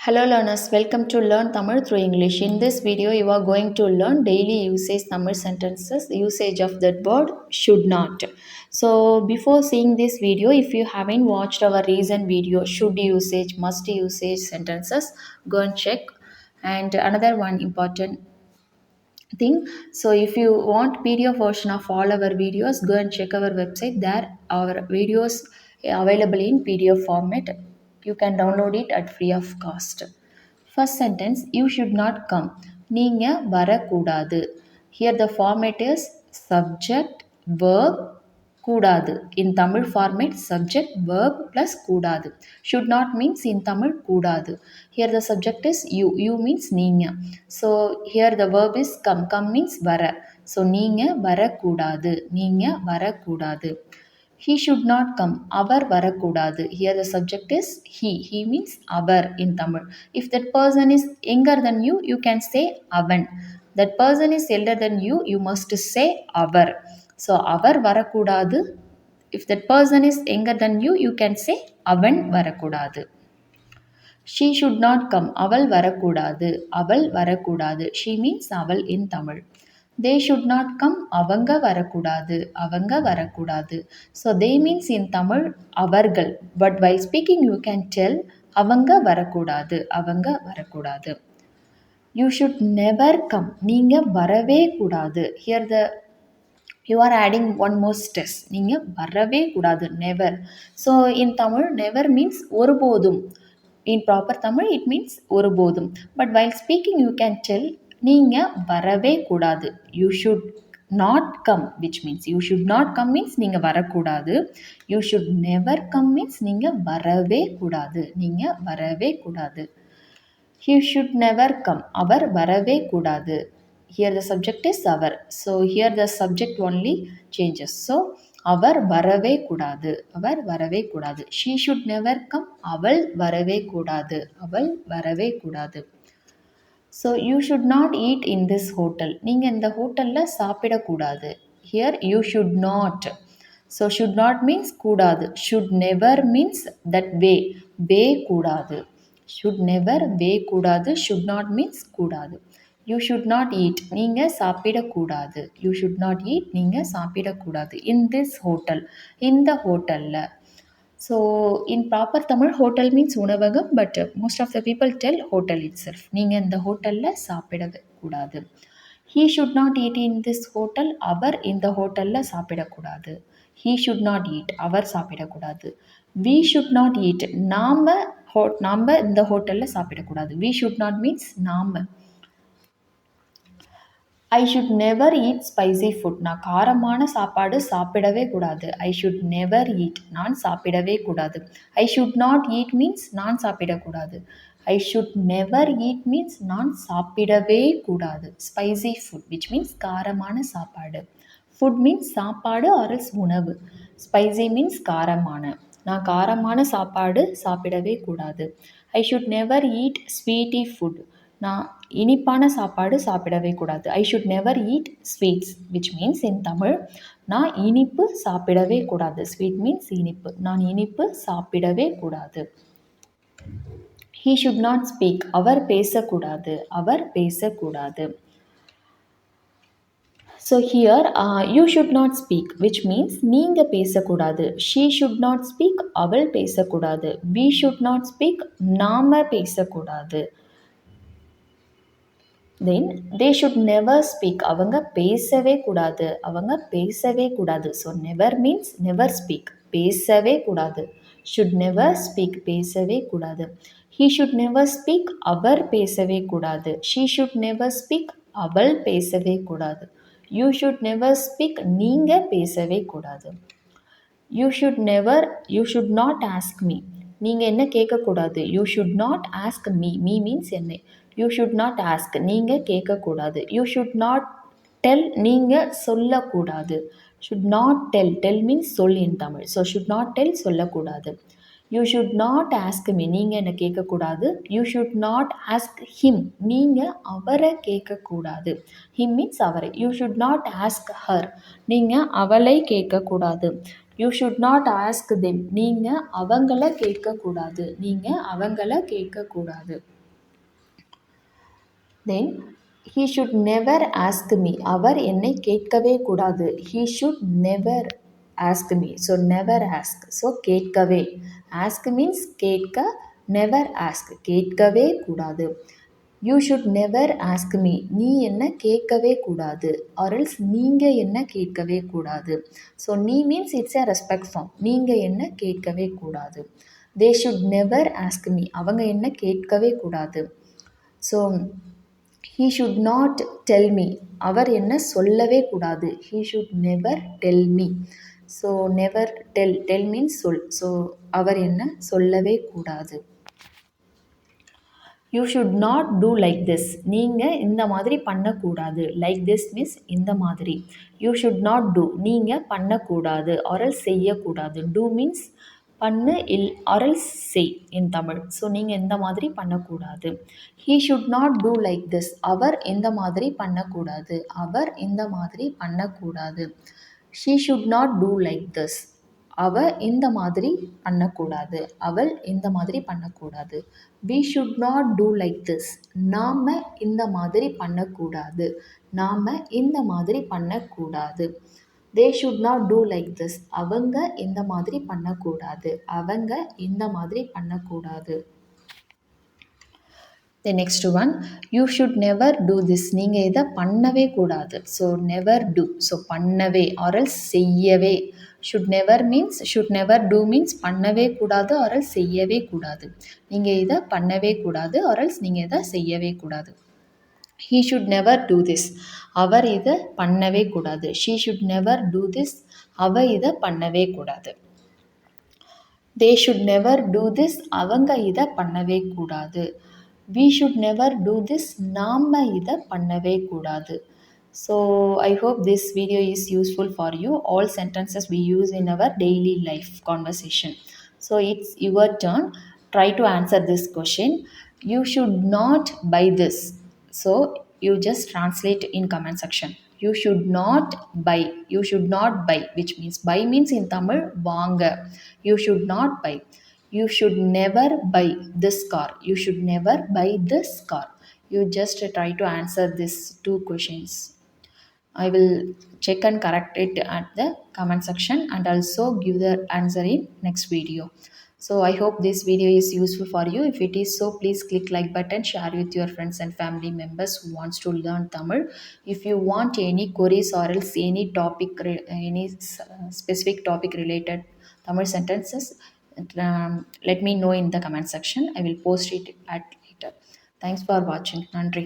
Hello learners, welcome to Learn Tamil through English. In this video, you are going to learn daily usage Tamil sentences, usage of that word should not. So before seeing this video, if you haven't watched our recent video, should usage, must usage sentences, go and check. And another one important thing, so if you want PDF version of all our videos, go and check our website. There our videos available in PDF format. You can download it at free of cost. First sentence, you should not come. நீங்க வரக்கூடாது. Here the format is subject verb கூடாது. In Tamil format, subject verb plus கூடாது. Should not means in Tamil கூடாது. Here the subject is you. You means நீங்க. So here the verb is come. Come means வர. So நீங்க வரக்கூடாது. நீங்க வரக்கூடாது. He should not come. அவர் வரக்கூடாது. Here the subject is he. He means our in Tamil. If that person is younger than you, you can say avan. That person is elder than you, you must say our. So அவர் வரக்கூடாது. If that person is younger than you, you can say அவன் வரக்கூடாது. She should not come. அவள் வரக்கூடாது. அவள் வரக்கூடாது. She means அவள் in Tamil. They should not come. அவங்க வரக்கூடாது. அவங்க வரக்கூடாது. So they means in Tamil அவர்கள். But while speaking you can tell அவங்க வரக்கூடாது. அவங்க வரக்கூடாது. You should never come. நீங்க வரவே கூடாது. Here the you are adding one more stress. நீங்க வரவே கூடாது. Never. So in Tamil never means ஒருபோதும். In proper Tamil it means ஒருபோதும். But while speaking you can tell நீங்க வரவே கூடாது. You should not come, which means you should not come means நீங்க வரக்கூடாது. You should never come means நீங்க வரவே கூடாது. நீங்க வரவே கூடாது. He should never come. அவர் வரவே கூடாது. Here the subject is our. So here the subject only changes. So அவர் வரவே கூடாது. அவர் வரவே கூடாது. She should never come. அவள் வரவே கூடாது. அவள் வரவே கூடாது. So you should not eat in this hotel. நீங்க இந்த ஹோட்டல்ல சாப்பிடக்கூடாது. Here you should not. So should not means கூடாது. Should never means that way. Way கூடாது. Should never way கூடாது. Should not means கூடாது. You should not eat. நீங்க சாப்பிடக்கூடாது. You should not eat. நீங்க சாப்பிடக்கூடாது. In this hotel. இந்த ஹோட்டல்ல. So in proper Tamil, hotel means உணவகம், but most of the people tell hotel itself. நீங்க இந்த ஹோட்டல்ல சாப்பிடக்கூடாது. He should not eat in this hotel. அவர் இந்த ஹோட்டல்ல சாப்பிடக்கூடாது. He should not eat. அவர் சாப்பிடக்கூடாது. We should not eat. நாம இந்த ஹோட்டல்ல சாப்பிடக்கூடாது. We should not means நாம. I should never eat spicy food. நான் காரமான சாப்பாடு சாப்பிடவே கூடாது. I should never eat. நான் சாப்பிடவே கூடாது. I should not eat means நான் சாப்பிடக்கூடாது. I should never eat means நான் சாப்பிடவே கூடாது. Spicy food, which means காரமான சாப்பாடு. Food means சாப்பாடு or else உணவு. Spicy means காரமான. நான் காரமான சாப்பாடு சாப்பிடவே கூடாது. I should never eat sweety food. நான் இனிப்பான சாப்பாடு சாப்பிடவே கூடாது. I should never eat sweets, which means in Tamil நான் இனிப்பு சாப்பிடவே கூடாது. Sweet means இனிப்பு. நான் இனிப்பு சாப்பிடவே கூடாது. He should not speak. அவர் பேசக்கூடாது. அவர் பேசக்கூடாது. So here you should not speak, which means நீங்க பேசக்கூடாது. She should not speak. அவள் பேசக்கூடாது. We should not speak. நாம பேசக்கூடாது. Then they should never speak. அவங்க பேசவே கூடாது. அவங்க பேசவே கூடாது. So never means never speak. பேசவே கூடாது. Should never speak. பேசவே கூடாது. He should never speak. அவர் பேசவே கூடாது. She should never speak. அவள் பேசவே கூடாது. You should never speak. நீங்க பேசவே கூடாது. You should not ask me. நீங்க என்ன கேட்கக்கூடாது. You should not ask me. Me means என்னை. You should not ask. நீங்க கேட்கக்கூடாது. You should not tell. நீங்க சொல்லக்கூடாது. Should not tell. Tell means சொல் in Tamil. So should not tell சொல்லக்கூடாது. You should not ask me. நீங்க என்ன கேட்கக்கூடாது. You should not ask him. நீங்க அவரை கேட்கக்கூடாது. Him means அவரை. You should not ask her. நீங்க அவளை கேட்கக்கூடாது. You should not ask them. நீங்க அவங்கள கேட்கக்கூடாது. நீங்க அவங்கள கேட்கக்கூடாது. தென் he should never ask me. அவர் என்னை கேட்கவே கூடாது. he should never ask me. so never ask. so கேட்கவே. ask means கேட்க. never ask கேட்கவே கூடாது. you should never ask me. நீ என்ன கேட்கவே கூடாது. or else நீங்க என்ன கேட்கவே கூடாது. so நீ means it's a respect form. நீங்க என்ன கேட்கவே கூடாது. they should never ask me. அவங்க என்ன கேட்கவே கூடாது. So he should not tell me. அவர் என்ன சொல்லவே கூடாது. he should never tell me. So never tell. tell means சொல். ஸோ அவர் என்ன சொல்லவே கூடாது. You should not do like this. நீங்கள் இந்த மாதிரி பண்ணக்கூடாது. லைக் திஸ் மீன்ஸ் இந்த மாதிரி. யூ ஷுட் நாட் டூ நீங்கள் பண்ணக்கூடாது. ஆரல் செய்யக்கூடாது. டூ மீன்ஸ் பண்ணு ஆரல் செய் இன் தமிழ். ஸோ நீங்கள் இந்த மாதிரி பண்ணக்கூடாது. He should not do like this. அவர் இந்த மாதிரி பண்ணக்கூடாது. அவர் இந்த மாதிரி பண்ணக்கூடாது. She should not do like this. அவ இந்த மாதிரி பண்ணக்கூடாது. அவள் இந்த மாதிரி பண்ணக்கூடாது. we should not do like this. நாம் இந்த மாதிரி பண்ணக்கூடாது. நாம் இந்த மாதிரி பண்ணக்கூடாது. they should not do like this. அவங்க இந்த மாதிரி பண்ணக்கூடாது. அவங்க இந்த மாதிரி பண்ணக்கூடாது. the next one, you should never do this. நீங்கள் இதை பண்ணவே கூடாது. So never do. ஸோ பண்ணவே or else செய்யவே. should never means should never do means பண்ணவே கூடாது or else செய்யவே கூடாது. நீங்கள் இதை பண்ணவே கூடாது or else நீங்கள் இதை செய்யவே கூடாது. he should never do this. அவர் இதை பண்ணவே கூடாது. she should never do this. அவ இதை பண்ணவே கூடாது. they should never do this. அவங்க இதை பண்ணவே கூடாது. we should never do this. நாம் இதை பண்ணவே கூடாது. So I hope this video is useful for you. All sentences we use in our daily life conversation. So it's your turn. Try to answer this question. You should not buy this. So you just translate in comment section. You should not buy. You should not buy, which means buy means in Tamil vaanga. You should not buy. You should never buy this car. You should never buy this car. You just try to answer these two questions. I will check and correct it at the comment section and also give the answer in next video. So I hope this video is useful for you. If it is so, please click like button, share with your friends and family members who wants to learn Tamil. If you want any queries or else any topic, any specific topic related Tamil sentences, let me know in the comment section. I will post it at later. Thanks for watching. Nandri.